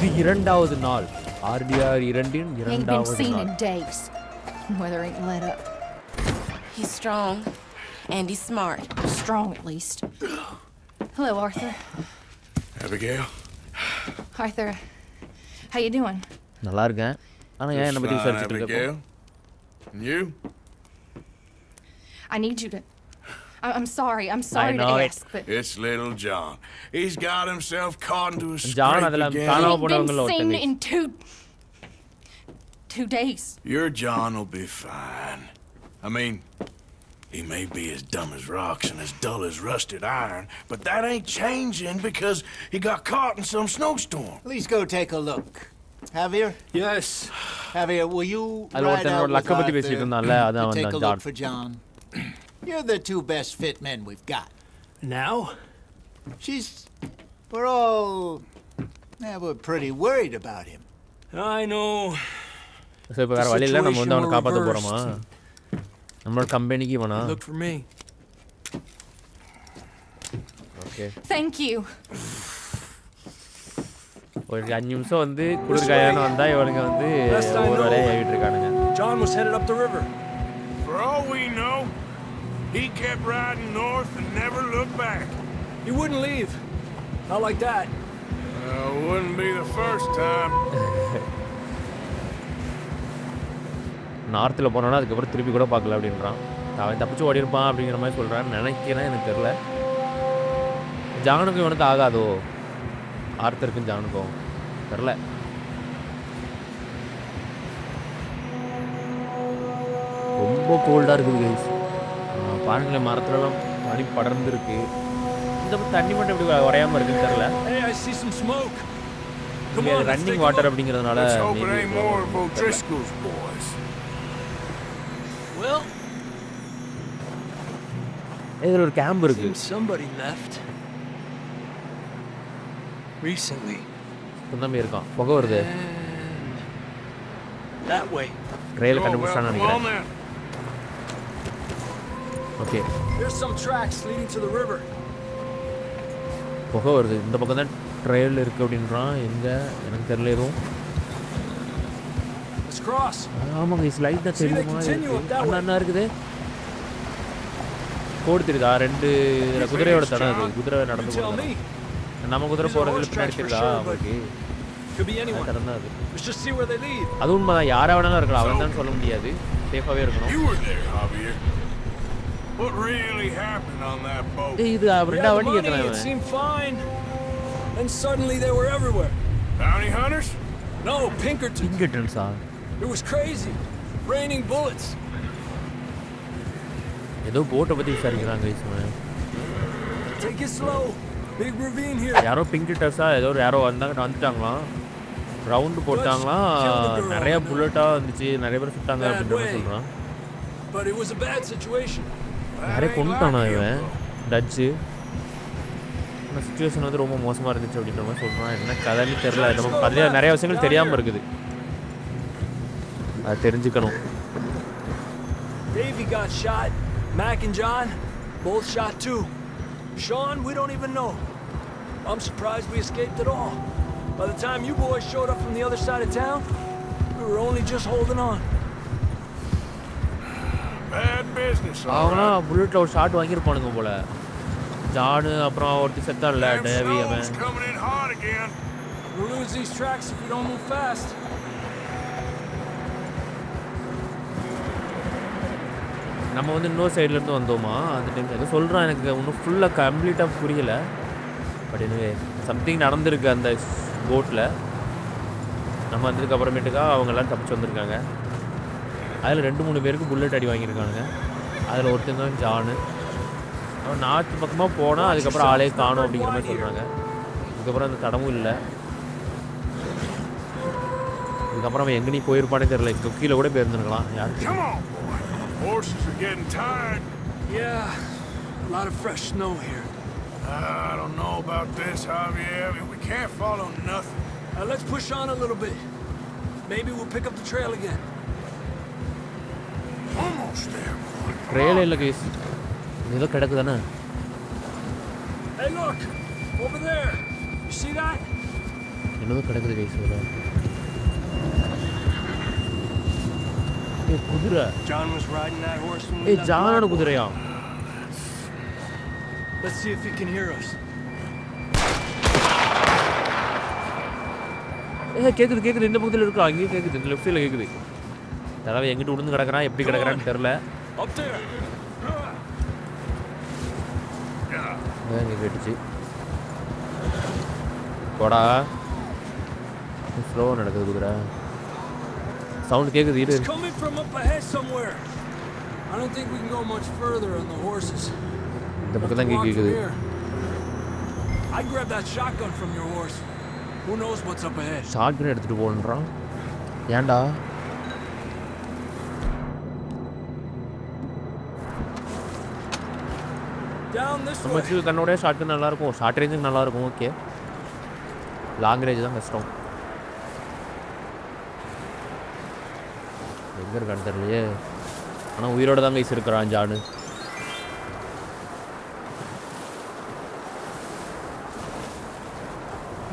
இது இரண்டாவது நாள். RDR 2 இன் Ain't been இரண்டாவது seen நாள். in days. Weather ain't let up. He's strong and he's smart. Strong at least. Hello, Arthur. Abigail? Arthur, how you doing? நல்லா இருக்கேன். ஆனா ஏன் என்ன பத்தி Just fine, விசாரிச்சிட்டு இருக்க? Abigail. And you? I need you to. I'm sorry to know it. ask, but It's little John. He's got himself caught into a John scrape அதெல்லாம் again. காணாம ain't been போனவங்கள seen ஒருத்தங்க. in 2 days. Your John will be fine. I mean, he may be as dumb as rocks and as dull as rusted iron, but that ain't changing because he got caught in some snowstorm. Please go take a look. Javier? Yes. Javier, will you அது ride ஒருத்தனோட out with லக்க பத்தி பேசிட்டு Arthur இருந்தான்ல, அதான் to take வந்தான் a John. look for John? You're the two best fit men we've got. Now? We're pretty worried about him. I know. So இப்ப வேற வழி இல்ல, நம்ம வந்து அவனை காப்பாத்த போறோமா? நம்ம கம்பெனிக்கு வேணா. Look for me. Okay. Thank you. ஒரு 5 நிமிஷம் வந்து குளிர்காயான வந்தா இவனுங்க வந்து ஒரு வேலையை ஏவிட்டு இருக்கானுங்க. John was headed up the river. For all we know, he kept riding north and never looked back. He wouldn't leave. Not like that. Wouldn't be the first time. நார்த்தில் போனானா அதுக்கப்புறம் திருப்பி கூட பார்க்கல அப்படின்றான். அவன் தப்பிச்சு ஓடி இருப்பான் அப்படிங்கிற மாதிரி சொல்கிறான்னு நினைக்கிறேன், எனக்கு தெரியல. ஜானுக்கும் இவனுக்கு ஆகாதோ, ஆர்த்தருக்கும் ஜானுக்கும் தெரில. ரொம்ப கோல்டாக இருக்குது கைஸ். பாருங்களேன், மரத்துலலாம் பனி படர்ந்துருக்கு. இந்த தண்ணி மட்டும் எப்படி உரையாமல் இருக்குன்னு தெரில. Hey, I see some smoke. Come இங்கே on, let's running take a water look. அப்படிங்கிறதுனால Let's hope it ain't more of O'Driscoll's boys. Well, இதில் ஒரு கேம்ப் இருக்கு. seems somebody left. Recently. சொந்தமே இருக்கான். புகை வருது. And that way. ட்ரெயில Oh, well, கண்டுபிடிச்சான்னு come on நினைக்கிறேன். then. Okay, There's some tracks leading to the river. புகை வருது. இந்த பக்கம் தான் ட்ரெயில் இருக்குது அப்படின்றான். எங்கே எனக்கு தெரியல எதுவும். Let's cross. ஆமாங்க, இது லைட்டாக See, they தெரியுமா? continue up that Anna way. என்ன இருக்குது? கோடு தெரியுதா? 2 குதிரையோட தடம் அது. குதிரை You நடந்து tell போகிறது. me. நம்ம குதிரை These are போகிறதுல horse பின்னாடி tracks for தெரியுதா sure, but உங்களுக்கு? could be anyone. தடம் தான் அது. Let's just see where they lead. அது உண்மைதான், யாராக வேணாலும் இருக்கலாம். அவன் தான் சொல்ல முடியாது. சேஃபாகவே இருக்கணும். You were there, Javier. What really happened on that boat? இது We had ரெண்டா the வண்டி money, கேட்கலாம் it இவன். seemed fine. Then suddenly they were everywhere. Bounty hunters? No, Pinkerton. இங்கிட்டன்ஸா? It was crazy. Raining bullets. ஏதோ போட்டை பற்றி விசாரிக்கிறாங்க இவன். Take it slow. Big ravine here. யாரோ பிங்கிட்டர்ஸா ஏதோ யாரோ வந்துட்டாங்களாம். ரவுண்டு போட்டாங்களாம். நிறைய புல்லட்டாக வந்துச்சு, நிறைய பேர் சுட்டாங்க அப்படின்ற மாதிரி சொல்கிறான். But it was a bad situation. நிறைய கொண்டுட்டானா இவன் டச்சு. ஆனால் சுச்சுவேஷன் வந்து ரொம்ப மோசமாக இருந்துச்சு அப்படின்ற மாதிரி சொல்கிறான். என்ன கதைன்னு தெரியல. நம்ம அதில் நிறைய விஷயங்கள் தெரியாமல் இருக்குது, அது தெரிஞ்சுக்கணும். Davey got shot. Mac and John, both shot too. Sean, we don't even know. I'm surprised we escaped at all. By the time you boys showed up from the other side of town, we were only just holding on. Bad business, all அவங்களாம் right. புல்லட்டில் ஒரு shot வாங்கியிருப்பானுங்க போல. ஜானு அப்புறம் ஒருத்தி செத்தான் இல்லை, Damn Davy. அவன் snow's coming in hot again. We'll lose these tracks if we don't move fast. நம்ம வந்து இன்னொரு சைட்லேருந்து வந்தோமா அந்த டைம் ஏதோ சொல்கிறான். எனக்கு இன்னும் ஃபுல்லாக கம்ப்ளீட்டாக புரியலை. பட் எனவே சம்திங் நடந்திருக்கு அந்த போட்டில். நம்ம வந்ததுக்கு அப்புறமேட்டுக்கா அவங்கெல்லாம் தப்பிச்சு வந்திருக்காங்க. அதில் 2-3 பேருக்கு புல்லட் அடி வாங்கியிருக்கானுங்க. அதில் ஒருத்தன் தான் ஜானு. அவன் நார்த்து பக்கமாக போனால் அதுக்கப்புறம் ஆளே காணும் அப்படிங்கிற மாதிரி சொல்கிறாங்க. அதுக்கப்புறம் அந்த தடமும் இல்லை. இதுக்கப்புறம் அவன் எங்கே நீ போயிருப்பானே தெரியல. கீழே கூட போயிருந்துருக்கலாம் யாருக்கு. Come on, boy. Horses are getting tired. Yeah, a lot of fresh snow here. I don't know about this, Javier. We can't follow nothing. Let's push on a little bit. Maybe we'll pick up the trail again. Almost there, boy. ட்ரெயிலே இல்லை case. ஏதோ கிடக்கு தானே. Hey, look! Over there! You see that? என்னதோ கிடக்குது guys இதில். குதிரை. John was riding that horse when we left ஜானோட Blackwater. குதிரையா? Let's see if he can hear us. கேக்குது இந்த பக்கத்தில் இருக்கா, அங்கேயும் கேட்குது, இந்த லெஃப்ட் சைடில் கேட்குது. தடவை எங்கிட்டு விழுந்து கிடக்குறான், எப்படி கிடக்குறான்னு தெரில. Up there. இங்கே கேட்டுச்சு. போடா. ஸ்லோவாக நடக்குது குதிரை. சவுண்ட் கேட்குது. இரு. It's coming from up ahead somewhere. I don't think we can go much further on the horses. இந்த பக்கம் தான் கேட்குது. I grabbed that shotgun from your horse. Who knows what's up ahead? Shotgun எடுத்துகிட்டு போகணுன்றான். ஏன்டா? Down this நம்ம way. வச்சு கண்ணோட shotgun நல்லாயிருக்கும். ஷார்ட் ரேஞ்சுக்கு நல்லாயிருக்கும். ஓகே, லாங் ரேஞ்ச் தான் கஷ்டம். எங்கே இருக்கான்னு தெரியலையே. ஆனால் உயிரோட தான் கைஸ் இருக்கிறான் ஜானு.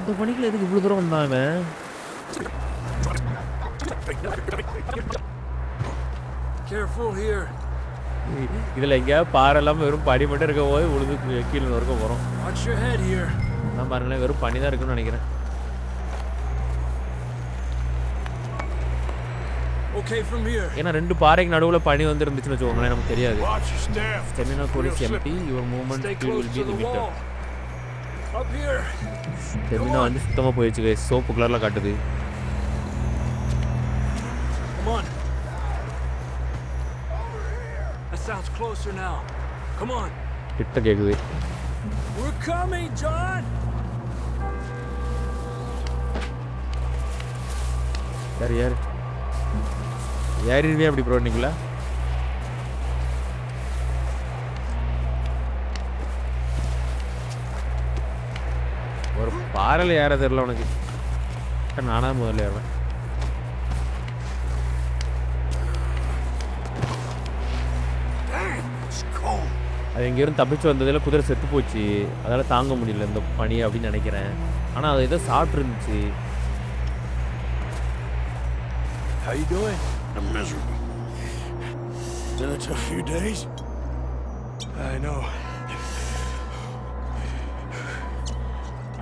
இந்த பணிக்கில் எதுக்கு இவ்வளோ தூரம் வந்தான் அவன்? Careful here. இதில் எங்கேயா பாறை இல்லாமல் வெறும் பனி மட்டும் இருக்க போது உழுது கீழே இருக்க போகிறோம். Watch your head here. நான் பாருங்களேன், வெறும் பனி தான் இருக்குன்னு நினைக்கிறேன். Okay, from here. ஏன்னா 2 பாறைக்கு நடுவில் பனி வந்து இருந்துச்சுன்னு வச்சுக்கோங்களேன், நமக்கு தெரியாது. Watch your step. Stamina code is empty, your movement Stay speed close will to be the limited. wall. Up here. Stamina வந்து சுத்தமாக போயிடுச்சு கைஸ். சோப்பு கலரில் காட்டுது. Come on. That sounds closer now. Come on. கிட்ட கேட்குது. We're coming, John. யார் ஏறிடுவே அப்படி bro நீங்களா? ஒரு பாறையில் ஏற தெரியல உனக்கு. நானா முதல்ல ஏறேன். அது எங்கேயும் தப்பிச்சு வந்ததில் குதிரை செத்து போச்சு. அதால் தாங்க முடியல இந்த பனி அப்படின்னு நினைக்கிறேன். ஆனால் அது ஏதோ சாப்பிட்டு இருந்துச்சு. How you doing? I'm miserable. Been a tough few days. I know.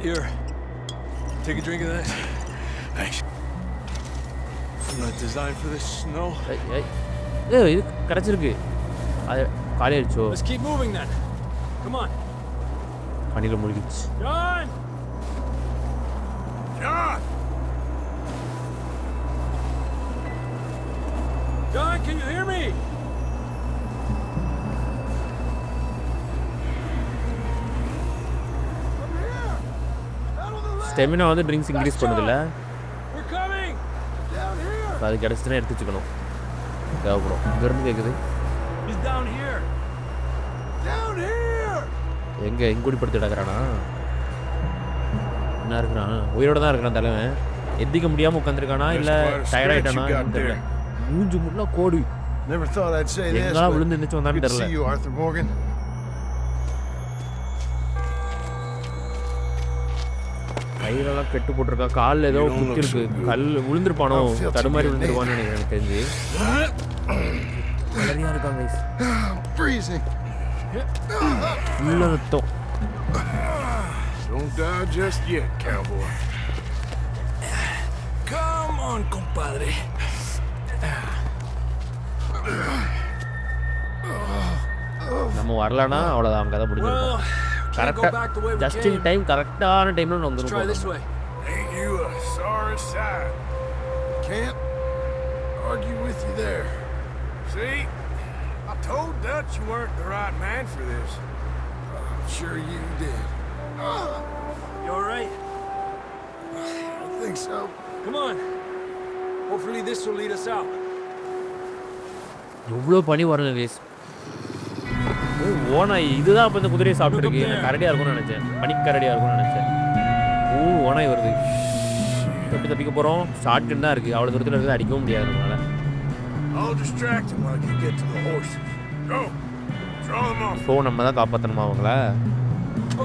Here. Take a drink of that. Thanks. I'm not designed for this snow. இது கிடச்சிருக்கு. அது காலியாயிடுச்சோ? Let's keep moving then. Come on. பனியில் முழுகிடுச்சு. John! John! John, can you hear me? Stamina வந்து drinks increase பண்ணுதில்ல. We're coming. Down here. அது கிடச்சிட்டுனா எடுத்து வச்சுக்கணும். தேவைப்படும். இங்கேருந்து கேட்குது. He's down here. Down here. எங்கே எங்கூடி படுத்து கிடக்குறானா? என்ன இருக்கிறான்? உயிரோட தான் இருக்கிறான் தலைவன். எந்திக்க முடியாமல் உட்காந்துருக்கானா இல்லை டயர்டாயிட்டானா தெரியல. மூஞ்சி முள்ளா கோடி. Never thought I'd say this, எங்கெல்லாம் but விழுந்து எந்திரிச்சு வந்தான்னு good to see தெரியல. you, Arthur Morgan. கையிலலாம் கெட்டு போட்டிருக்கா. காலில் ஏதோ குத்தி இருக்கு. கல் விழுந்திருப்பானோ, தடுமாறி விழுந்திருப்பான்னு நினைக்கிறேன் எனக்கு தெரிஞ்சு. வளரியா இருக்காங்க guys. Freezing. உள்ள ரத்தம். Don't die just yet, cowboy. Come on, compadre. நம்ம வரலன்னா அவ்வளோதான், அவங்க கதை Well, முடிஞ்சிருக்கும். can't go back the way we just in came. Time, கரெக்டான டைம்ல Let's try this வந்துருக்கோம். way. Ain't you a sorry sight? Can't argue with you there. See? I told Dutch you weren't the right man for this. Sure you did. You all right? I think so. Come on. Hopefully this will lead us out. எவ்வளோ பனி வருங்க case. ஓனாய் இதுதான் அப்போ இந்த குதிரையை சாப்பிட்டுருக்கு. எனக்கு கரடியாக இருக்கும்னு நினச்சேன். பனிக்கரடியாக இருக்கும்னு நினச்சேன். ஓனாய் வருது. எப்படி தப்பிக்க போகிறோம்? ஷார்ட்கன் தான் இருக்குது. அவ்வளோ தூரத்தில் இருக்குது, அடிக்கவும் முடியாது நம்மளால். I'll distract him while you get to the horses. Go. Draw them off. So நம்ம தான் காப்பாற்றணுமா அவங்கள?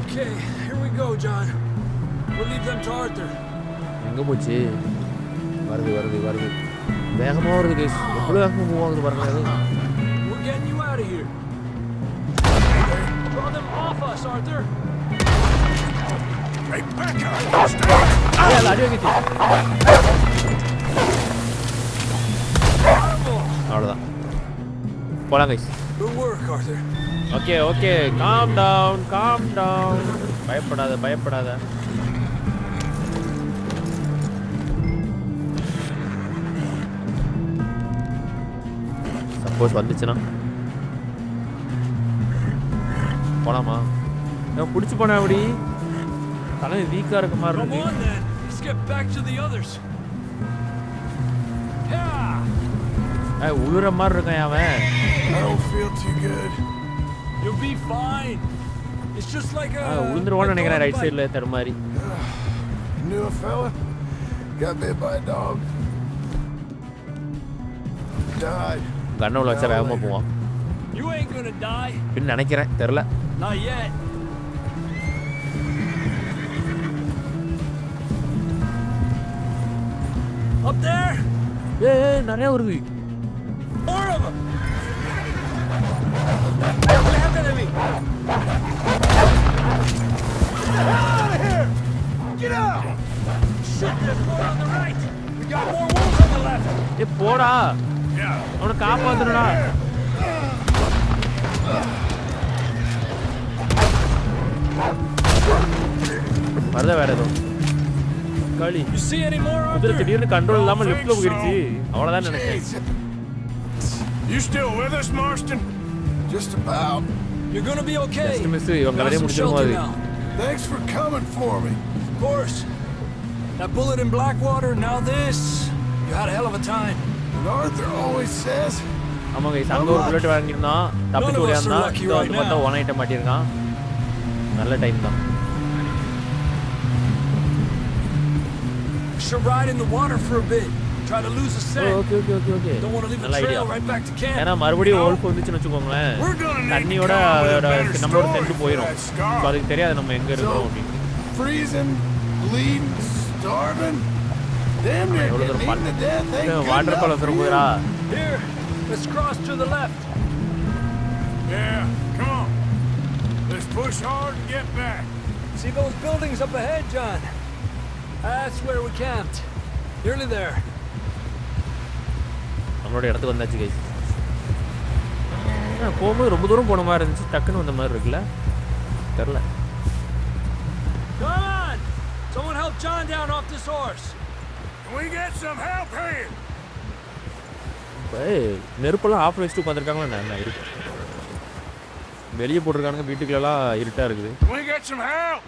Okay, here we go, John. We'll leave them to Arthur. எங்கே போச்சு? வருது வருது வருது, வேகமாக வருது கைஸ். எவ்வளோ வேகமாக மூவ் ஆகுது பாருங்க அது. We're getting you out of here. Draw them off us, Arthur. Hey, back up! Stay! அது அடி வாங்கிச்சு. அவ்வளோதான், போலாம் guys. Good work, Arthur. Okay okay, calm down calm down, பயப்படாத பயப்படாத. சப்போஸ் வந்துச்சுன்னா போலாமா? நான் பிடிச்சி போனேன் அப்படி, தலைமை வீக்காக இருக்க மாதிரி Come இருக்கு. on then. Let's get back to the others. Yeah. உழுற மாதிரி இருக்கான் அவன். I don't feel too good. You'll be fine. It's just like a உளுந்துருவான்னு நினைக்கிறேன் dog ரைட் bite. சைடில் தர மாதிரி. Knew a fella? Got bit by a dog. Died. கண்ணை வச்சா வேகமாக போவான் You ain't gonna die. அப்படின்னு நினைக்கிறேன், தெரில. Not yet. Up there? நிறைய வருது. More of them. Get out of here! Get out! Shit, there's more on the right. We got more wolves on the left. போடா, Yeah. அவனை காப்பாத்துறடா. வருதா வேற ஏதோ களி. You see any more, குதிரை Arthur? திடீர்னு கண்ட்ரோல் இல்லாமல் லெஃப்ட்ல போயிடுச்சு. அவ்வளோதான் நினைச்சேன். You still with us, Marston? Just about. You're gonna be okay. Just miss இவங்க Got கதையை some முடிச்சிருமோ shelter அது. now. Thanks for coming for me. Of course. That bullet in Blackwater, now this. You had a hell of a time. And Arthur always says, ஆமாங்க, அங்கே ஒரு bullet வாங்கியிருந்தான், தப்பிச்சு ஓடியாந்தான். இங்கே வந்து பார்த்தா ஒன் ஐட்டம் மாட்டியிருக்கான். நல்ல டைம் தான். Should ride in the water for a bit. Try to lose a scent. Okay okay okay okay, Don't want to leave நல்ல a idea. trail right back to camp. ஏன்னா மறுபடியும் ஓல்ஃப் வந்துச்சுன்னு வச்சுக்கோங்களேன், We're gonna need to தண்ணியோட come up with a அதோட better நம்மளோட story சென்று for போயிடும். that scar. ஸோ அதுக்கு தெரியாது நம்ம எங்கே இருக்கோம் அப்படின்னு. freezing, bleeding, starving. Damn near எவ்வளோ getting தூரம் eaten to death. Ain't water good fall enough வந்துடும் for போயிடா. you. Here, let's cross to the left. Yeah, come on. Let's push hard and get back. See those buildings up ahead, John? That's where we camped. Nearly there. நம்மளோட இடத்துக்கு வந்தாச்சு guys. போகும்போது ரொம்ப தூரம் போன மாதிரி இருந்துச்சு, டக்குன்னு வந்த மாதிரி இருக்குல்ல, தெரில. Come on! Someone help John down off this horse. Can we get some help here? இப்போ நெருப்பெல்லாம் ஆஃப் வச்சுட்டு உட்காந்துருக்காங்களா என்ன இருக்கு? வெளியே போட்டிருக்கானுங்க, வீட்டுக்குள்ளெல்லாம் இருட்டாக இருக்குது. Can we get some help?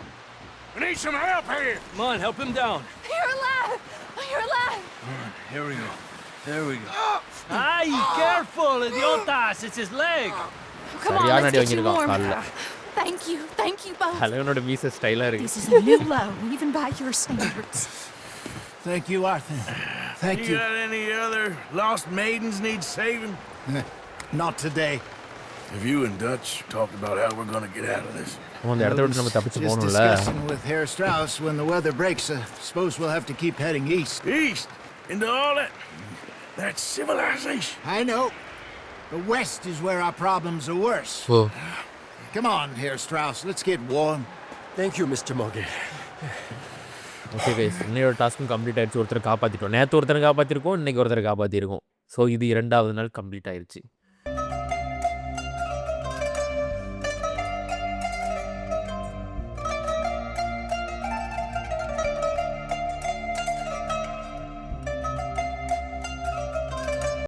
We need some help here. Come on, help him down. You're alive! You're alive! Here we go. There we go. Ay, careful, idiotas! It's his leg. Come on, சரியான let's அடி get you வாங்கியிருக்கான் warm. காலில். Thank you both. தலைவனோட மீச ஸ்டைலாக இருக்கு. This is a new low, even by your standards. Thank you, Arthur. Thank You you. got any other lost maidens need saving? Not today. Have you and Dutch talked about how we're gonna get out of this? அந்த இடத்த விட்டு நம்ம தப்பிச்சு Just போகணும்ல. discussing with Herr Strauss when the weather breaks. Suppose we'll have to keep heading east. East into all that civilization. I know. The west is where our problems are worse. Oh, Come on, Herr Strauss. Let's get warm. Thank you, Mr. Morgan. Okay guys, இன்னையோட டாஸ்க்கும் complete ஆயிடுச்சு. ஒருத்தர் காப்பாற்றிட்டோம். நேற்று ஒருத்தர் காப்பாற்றிருக்கோம், இன்னைக்கு ஒருத்தர் காப்பாற்றிருக்கோம். So இது 2வது நாள் கம்ப்ளீட் ஆயிடுச்சு.